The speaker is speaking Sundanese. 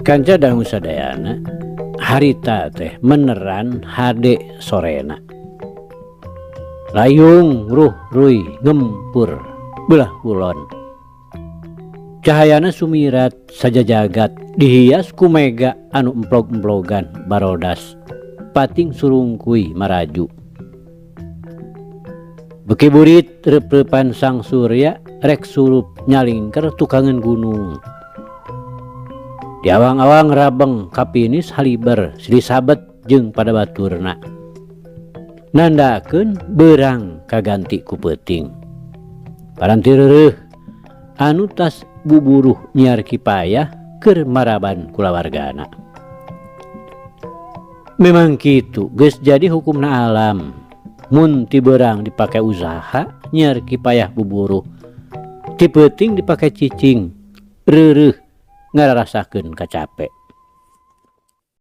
Kanca dangu sadayana harita teh meneran hade sorena. Layung ruh ruy ngempur belah kulon. Cahayana sumirat saja jagat dihias ku mega anu emplog-emplogan barodas pating surungkui maraju. Beki burit rep-repan sang surya rek surup nyalingker tukangan gunung. Di awang-awang rabeng kapinis haliber silih sabet jeung pada baturna. Nandakeun beurang kaganti ku peuting. Paranti reureuh anu tas buburuh nyiar kipayah keur maraban kulawargana. Memang kitu geus jadi hukumna alam. Mun ti beurang dipake usaha nyiar kipayah buburuh, ti peuting dipake cicing reureuh ngararasakeun kacape.